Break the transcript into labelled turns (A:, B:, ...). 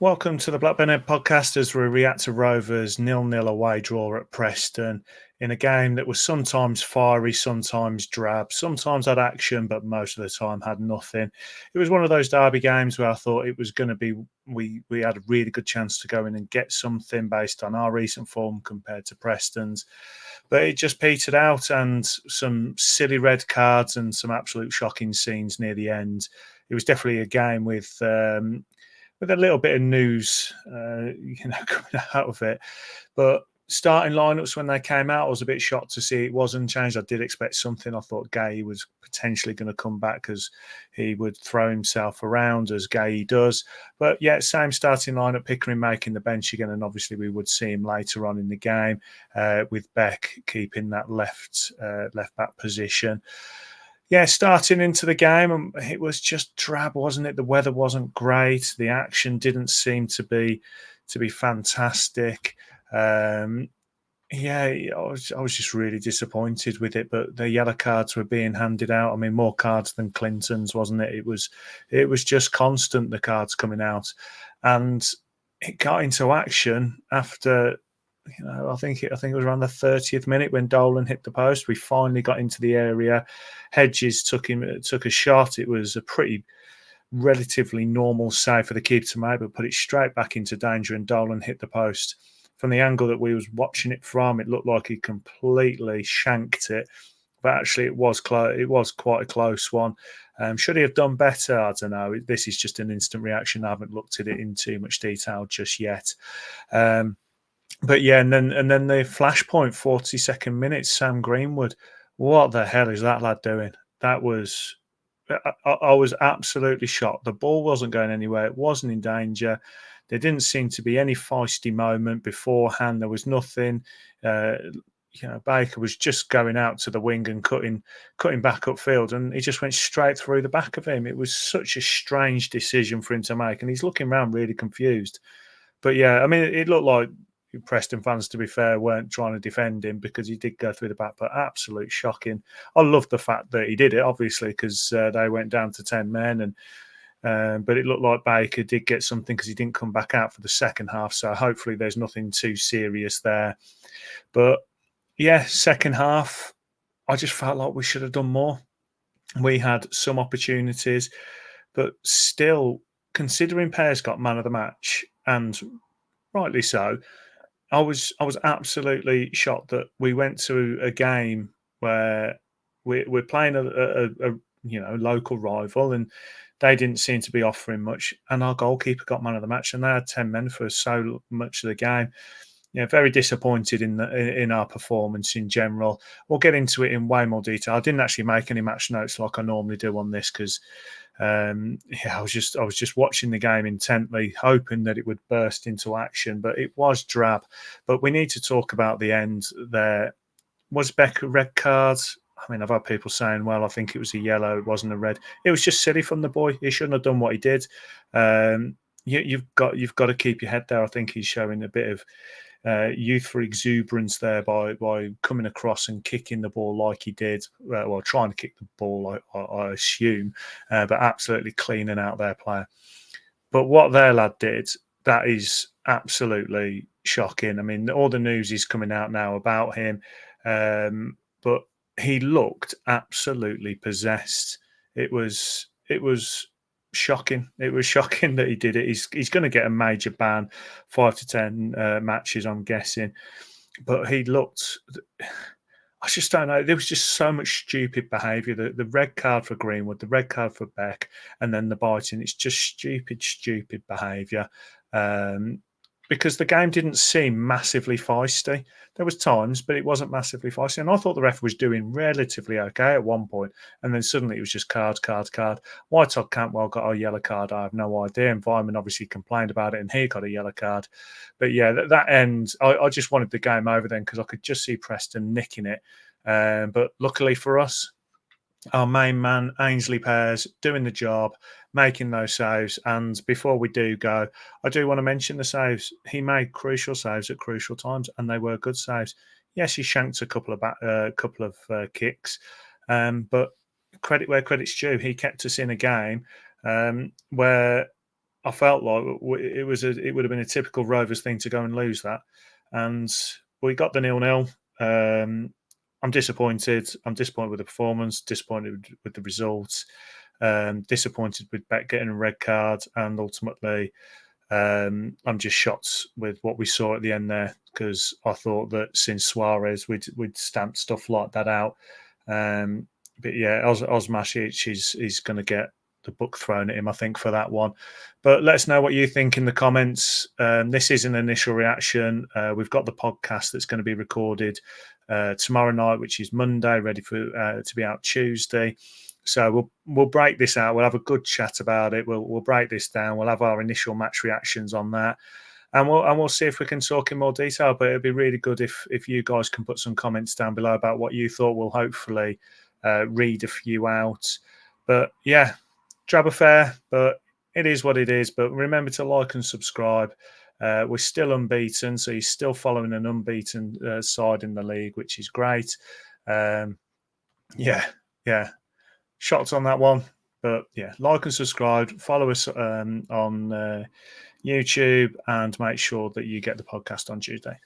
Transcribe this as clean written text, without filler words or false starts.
A: Welcome to the Blackburn podcast as we react to Rovers' 0-0 away draw at Preston in a game that was sometimes fiery, sometimes drab, sometimes had action, but most of the time had nothing. It was one of those derby games where I thought it was going to be, we had a really good chance to go in and get something based on our recent form compared to Preston's. But it just petered out, and some silly red cards and some absolute shocking scenes near the end. It was definitely a game with a little bit of news, coming out of it. But starting lineups when they came out, I was a bit shocked to see it wasn't changed. I did expect something. I thought Gay was potentially going to come back because he would throw himself around as Gay does. But yeah, same starting lineup, Pickering making the bench again, and obviously we would see him later on in the game with Beck keeping that left back position. Yeah, starting into the game, it was just drab, wasn't it? The weather wasn't great. The action didn't seem to be fantastic. Um, yeah, I was just really disappointed with it. But the yellow cards were being handed out. I mean, more cards than Clinton's, wasn't it? It was just constant, the cards coming out, and it got into action after. I think it was around the 30th minute when Dolan hit the post. We finally got into the area. Hedges took a shot. It was a pretty relatively normal save for the keeper to make, but put it straight back into danger, and Dolan hit the post. From the angle that we was watching it from, it looked like he completely shanked it, but actually it was close. It was quite a close one. Should he have done better? I don't know. This is just an instant reaction. I haven't looked at it in too much detail just yet. But yeah, and then the flashpoint, 42nd minute, Sam Greenwood. What the hell is that lad doing? That was I was absolutely shocked. The ball wasn't going anywhere. It wasn't in danger. There didn't seem to be any feisty moment beforehand. There was nothing. Uh, Baker was just going out to the wing and cutting back upfield, and he just went straight through the back of him. It was such a strange decision for him to make, and he's looking around really confused. But yeah, I mean, it looked like Preston fans, to be fair, weren't trying to defend him because he did go through the back, but absolute shocking. I love the fact that he did it, obviously, because they went down to 10 men, and but it looked like Baker did get something because he didn't come back out for the second half. So hopefully there's nothing too serious there. But yeah, second half, I just felt like we should have done more. We had some opportunities, but still, considering Pear's got man of the match, and rightly so, I was absolutely shocked that we went to a game where we're playing a local rival, and they didn't seem to be offering much, and our goalkeeper got man of the match, and they had 10 men for so much of the game. Yeah, very disappointed in our performance in general. We'll get into it in way more detail. I didn't actually make any match notes like I normally do on this because yeah, I was just watching the game intently, hoping that it would burst into action, but it was drab. But we need to talk about the end there. Was Beck a red card? I mean, I've had people saying, well, I think it was a yellow, it wasn't a red. It was just silly from the boy. He shouldn't have done what he did. You've got to keep your head there. I think he's showing a bit of youthful exuberance there by coming across and kicking the ball like he did. Well, trying to kick the ball, I assume, but absolutely cleaning out their player. But what their lad did, that is absolutely shocking. I mean, all the news is coming out now about him, but he looked absolutely possessed. It was shocking. It was shocking that he did it. He's going to get a major ban, 5 to 10 matches, I'm guessing. But he looked. I just don't know. There was just so much stupid behaviour. The red card for Greenwood, the red card for Beck, and then the biting. It's just stupid behaviour. Um, because the game didn't seem massively feisty. There was times, but it wasn't massively feisty. And I thought the ref was doing relatively okay at one point, and then suddenly it was just card. Why Todd Cantwell got a yellow card, I have no idea. And Vyman obviously complained about it, and he got a yellow card. But yeah, that end, I just wanted the game over then because I could just see Preston nicking it. But luckily for us, our main man, Ainsley Pears, doing the job, making those saves. And before we do go, I do want to mention the saves. He made crucial saves at crucial times, and they were good saves. Yes, he shanked a couple of kicks, but credit where credit's due. He kept us in a game where I felt like it would have been a typical Rovers thing to go and lose that, and we got the 0-0. I'm disappointed. I'm disappointed with the performance. Disappointed with the results. Disappointed with Beck getting a red card, and ultimately, I'm just shocked with what we saw at the end there, because I thought that since Suarez, we'd stamped stuff like that out. But yeah, Osmasic is going to get the book thrown at him, I think, for that one. But let us know what you think in the comments. This is an initial reaction. We've got the podcast that's going to be recorded tomorrow night, which is Monday, ready for to be out Tuesday. So we'll break this out. We'll have a good chat about it. We'll break this down. We'll have our initial match reactions on that, and we'll see if we can talk in more detail. But it'd be really good if you guys can put some comments down below about what you thought. We'll hopefully read a few out. But yeah, drab affair, but it is what it is. But remember to like and subscribe. We're still unbeaten, so you're still following an unbeaten side in the league, which is great. Yeah. Shocked on that one, but yeah, like and subscribe, follow us on YouTube, and make sure that you get the podcast on Tuesday.